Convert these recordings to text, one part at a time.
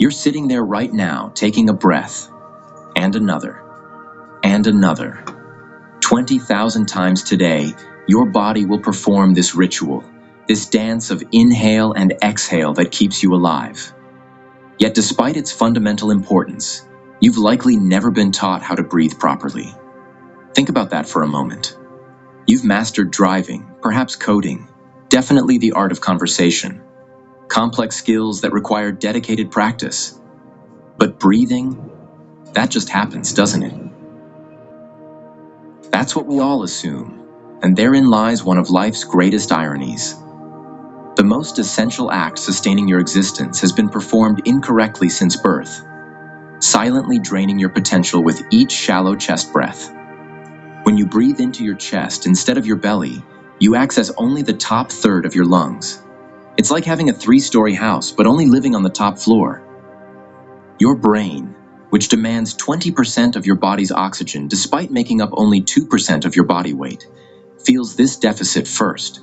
You're sitting there right now, taking a breath, and another, and another. 20,000 times today, your body will perform this ritual, this dance of inhale and exhale that keeps you alive. Yet despite its fundamental importance, you've likely never been taught how to breathe properly. Think about that for a moment. You've mastered driving, perhaps coding, definitely the art of conversation, complex skills that require dedicated practice. But breathing, that just happens, doesn't it? That's what we all assume, and therein lies one of life's greatest ironies. The most essential act sustaining your existence has been performed incorrectly since birth, silently draining your potential with each shallow chest breath. When you breathe into your chest instead of your belly, you access only the top third of your lungs. It's like having a 3-story house, but only living on the top floor. Your brain, which demands 20% of your body's oxygen despite making up only 2% of your body weight, feels this deficit first.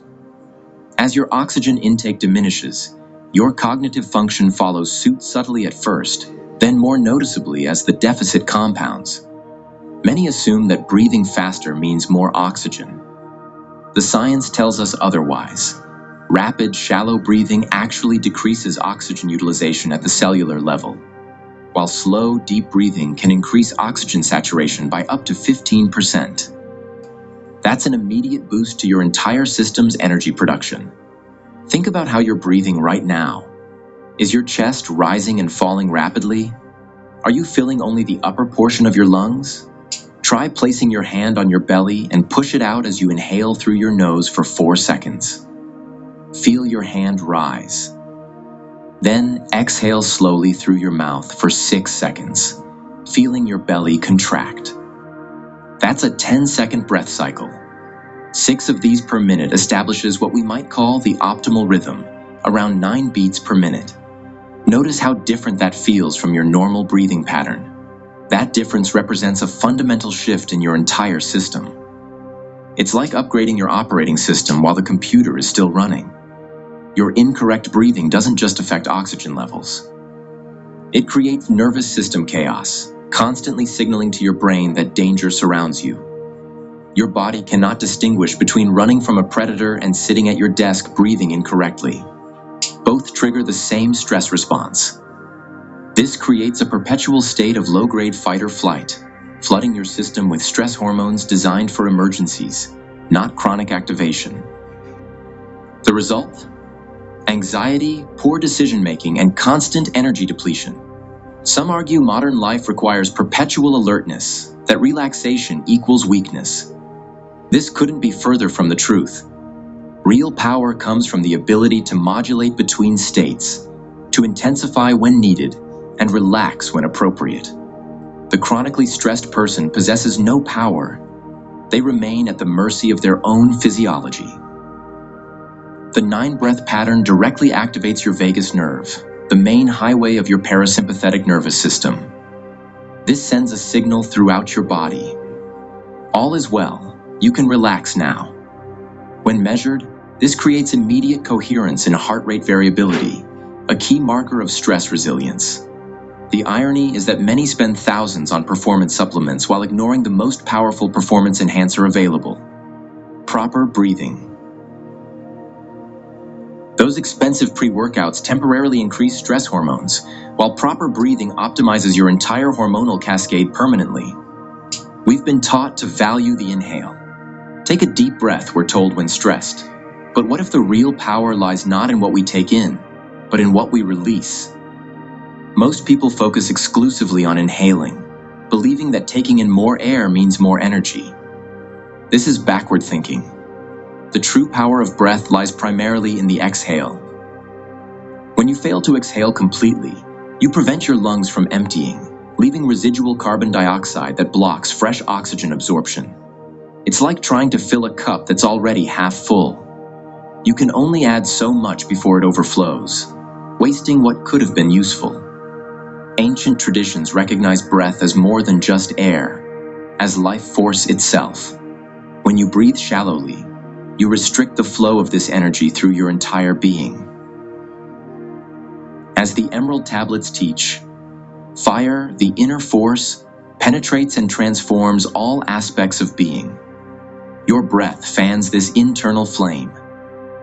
As your oxygen intake diminishes, your cognitive function follows suit subtly at first, then more noticeably as the deficit compounds. Many assume that breathing faster means more oxygen. The science tells us otherwise. Rapid, shallow breathing actually decreases oxygen utilization at the cellular level, while slow, deep breathing can increase oxygen saturation by up to 15%. That's an immediate boost to your entire system's energy production. Think about how you're breathing right now. Is your chest rising and falling rapidly? Are you filling only the upper portion of your lungs? Try placing your hand on your belly and push it out as you inhale through your nose for 4 seconds. Feel your hand rise. Then exhale slowly through your mouth for 6 seconds, feeling your belly contract. That's a 10-second breath cycle. 6 of these per minute establishes what we might call the optimal rhythm, around 9 beats per minute. Notice how different that feels from your normal breathing pattern. That difference represents a fundamental shift in your entire system. It's like upgrading your operating system while the computer is still running. Your incorrect breathing doesn't just affect oxygen levels. It creates nervous system chaos, constantly signaling to your brain that danger surrounds you. Your body cannot distinguish between running from a predator and sitting at your desk breathing incorrectly. Both trigger the same stress response. This creates a perpetual state of low-grade fight or flight, flooding your system with stress hormones designed for emergencies, not chronic activation. The result? Anxiety, poor decision-making, and constant energy depletion. Some argue modern life requires perpetual alertness, that relaxation equals weakness. This couldn't be further from the truth. Real power comes from the ability to modulate between states, to intensify when needed, and relax when appropriate. The chronically stressed person possesses no power. They remain at the mercy of their own physiology. The 9-breath pattern directly activates your vagus nerve, the main highway of your parasympathetic nervous system. This sends a signal throughout your body. All is well. You can relax now. When measured, this creates immediate coherence in heart rate variability, a key marker of stress resilience. The irony is that many spend thousands on performance supplements while ignoring the most powerful performance enhancer available: proper breathing. Those expensive pre-workouts temporarily increase stress hormones, while proper breathing optimizes your entire hormonal cascade permanently. We've been taught to value the inhale. Take a deep breath, we're told when stressed. But what if the real power lies not in what we take in, but in what we release? Most people focus exclusively on inhaling, believing that taking in more air means more energy. This is backward thinking. The true power of breath lies primarily in the exhale. When you fail to exhale completely, you prevent your lungs from emptying, leaving residual carbon dioxide that blocks fresh oxygen absorption. It's like trying to fill a cup that's already half full. You can only add so much before it overflows, wasting what could have been useful. Ancient traditions recognize breath as more than just air, as life force itself. When you breathe shallowly, you restrict the flow of this energy through your entire being. As the Emerald Tablets teach, fire, the inner force, penetrates and transforms all aspects of being. Your breath fans this internal flame.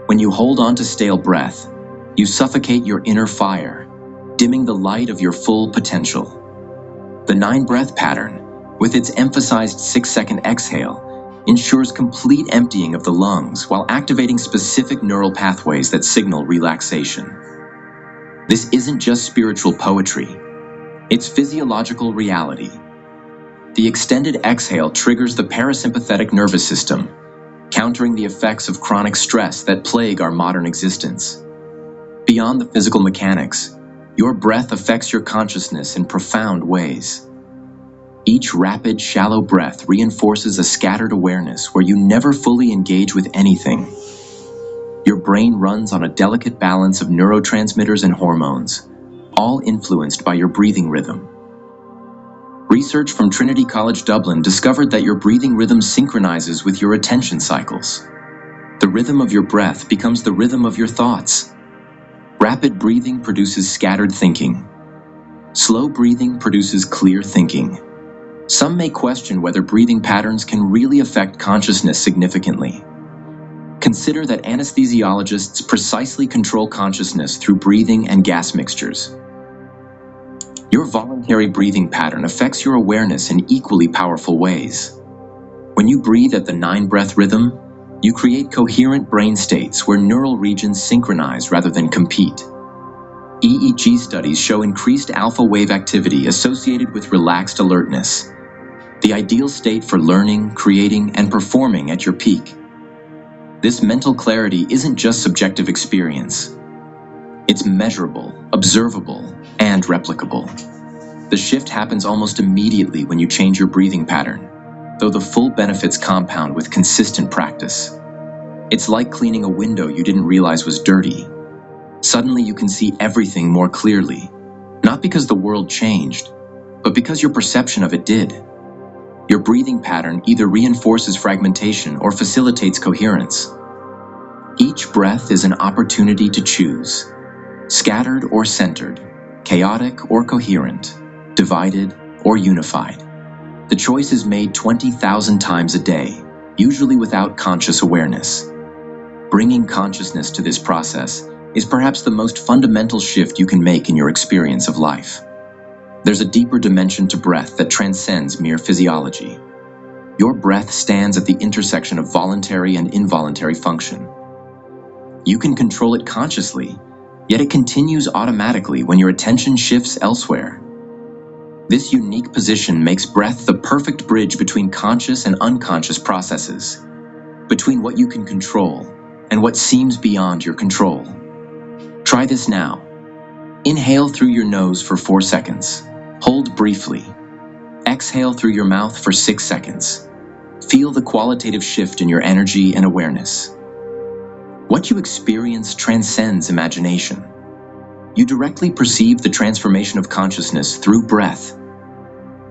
When you hold on to stale breath, you suffocate your inner fire, dimming the light of your full potential. The 9-breath pattern, with its emphasized 6-second exhale, ensures complete emptying of the lungs while activating specific neural pathways that signal relaxation. This isn't just spiritual poetry, it's physiological reality. The extended exhale triggers the parasympathetic nervous system, countering the effects of chronic stress that plague our modern existence. Beyond the physical mechanics, your breath affects your consciousness in profound ways. Each rapid, shallow breath reinforces a scattered awareness where you never fully engage with anything. Your brain runs on a delicate balance of neurotransmitters and hormones, all influenced by your breathing rhythm. Research from Trinity College Dublin discovered that your breathing rhythm synchronizes with your attention cycles. The rhythm of your breath becomes the rhythm of your thoughts. Rapid breathing produces scattered thinking. Slow breathing produces clear thinking. Some may question whether breathing patterns can really affect consciousness significantly. Consider that anesthesiologists precisely control consciousness through breathing and gas mixtures. Your voluntary breathing pattern affects your awareness in equally powerful ways. When you breathe at the 9-breath rhythm, you create coherent brain states where neural regions synchronize rather than compete. EEG studies show increased alpha wave activity associated with relaxed alertness, the ideal state for learning, creating, and performing at your peak. This mental clarity isn't just subjective experience. It's measurable, observable, and replicable. The shift happens almost immediately when you change your breathing pattern, though the full benefits compound with consistent practice. It's like cleaning a window you didn't realize was dirty. Suddenly you can see everything more clearly, not because the world changed, but because your perception of it did. Your breathing pattern either reinforces fragmentation or facilitates coherence. Each breath is an opportunity to choose, scattered or centered, chaotic or coherent, divided or unified. The choice is made 20,000 times a day, usually without conscious awareness. Bringing consciousness to this process is perhaps the most fundamental shift you can make in your experience of life. There's a deeper dimension to breath that transcends mere physiology. Your breath stands at the intersection of voluntary and involuntary function. You can control it consciously, yet it continues automatically when your attention shifts elsewhere. This unique position makes breath the perfect bridge between conscious and unconscious processes, between what you can control and what seems beyond your control. Try this now. Inhale through your nose for 4 seconds. Hold briefly. Exhale through your mouth for 6 seconds. Feel the qualitative shift in your energy and awareness. What you experience transcends imagination. You directly perceive the transformation of consciousness through breath.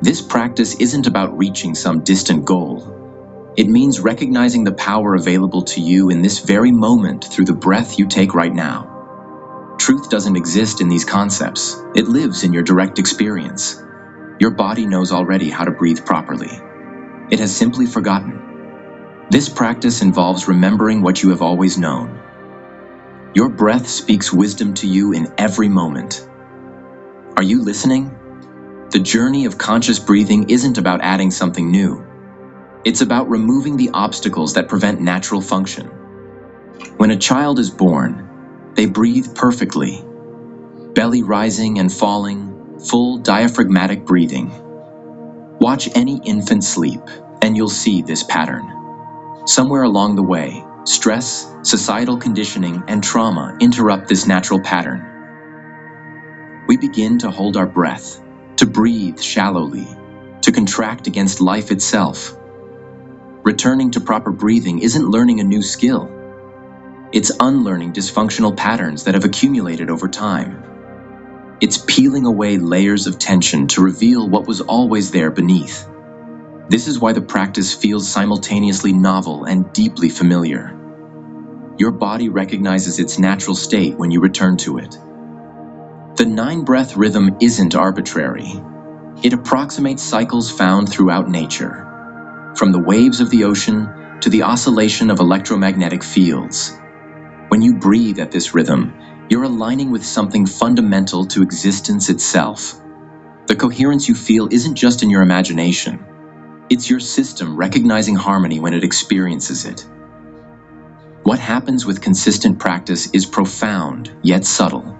This practice isn't about reaching some distant goal. It means recognizing the power available to you in this very moment through the breath you take right now. Truth doesn't exist in these concepts. It lives in your direct experience. Your body knows already how to breathe properly. It has simply forgotten. This practice involves remembering what you have always known. Your breath speaks wisdom to you in every moment. Are you listening? The journey of conscious breathing isn't about adding something new. It's about removing the obstacles that prevent natural function. When a child is born, they breathe perfectly. Belly rising and falling, full diaphragmatic breathing. Watch any infant sleep, and you'll see this pattern. Somewhere along the way, stress, societal conditioning, and trauma interrupt this natural pattern. We begin to hold our breath, to breathe shallowly, to contract against life itself. Returning to proper breathing isn't learning a new skill. It's unlearning dysfunctional patterns that have accumulated over time. It's peeling away layers of tension to reveal what was always there beneath. This is why the practice feels simultaneously novel and deeply familiar. Your body recognizes its natural state when you return to it. The 9-breath rhythm isn't arbitrary. It approximates cycles found throughout nature, from the waves of the ocean to the oscillation of electromagnetic fields. When you breathe at this rhythm, you're aligning with something fundamental to existence itself. The coherence you feel isn't just in your imagination. It's your system recognizing harmony when it experiences it. What happens with consistent practice is profound, yet subtle.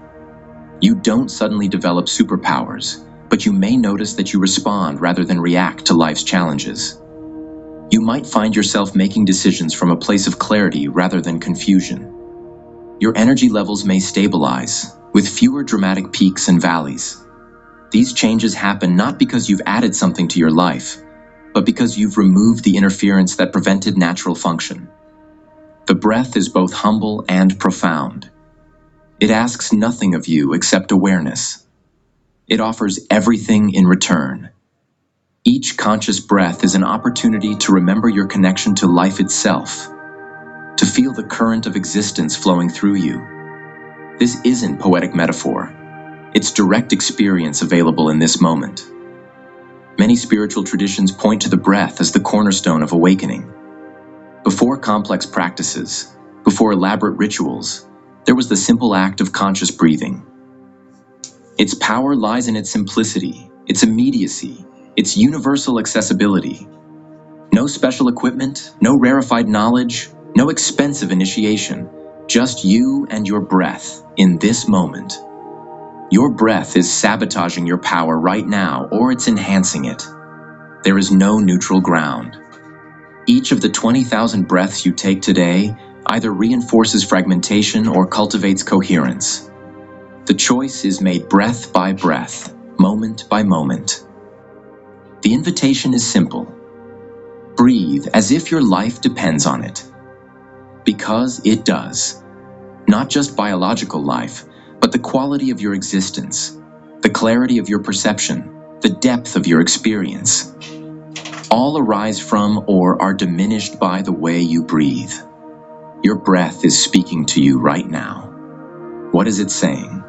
You don't suddenly develop superpowers, but you may notice that you respond rather than react to life's challenges. You might find yourself making decisions from a place of clarity rather than confusion. Your energy levels may stabilize, with fewer dramatic peaks and valleys. These changes happen not because you've added something to your life, but because you've removed the interference that prevented natural function. The breath is both humble and profound. It asks nothing of you except awareness. It offers everything in return. Each conscious breath is an opportunity to remember your connection to life itself, to feel the current of existence flowing through you. This isn't poetic metaphor. It's direct experience available in this moment. Many spiritual traditions point to the breath as the cornerstone of awakening. Before complex practices, before elaborate rituals, there was the simple act of conscious breathing. Its power lies in its simplicity, its immediacy, its universal accessibility. No special equipment, no rarefied knowledge, no expensive initiation, just you and your breath in this moment. Your breath is sabotaging your power right now, or it's enhancing it. There is no neutral ground. Each of the 20,000 breaths you take today either reinforces fragmentation or cultivates coherence. The choice is made breath by breath, moment by moment. The invitation is simple. Breathe as if your life depends on it. Because it does. Not just biological life, but the quality of your existence, the clarity of your perception, the depth of your experience. All arise from or are diminished by the way you breathe. Your breath is speaking to you right now. What is it saying?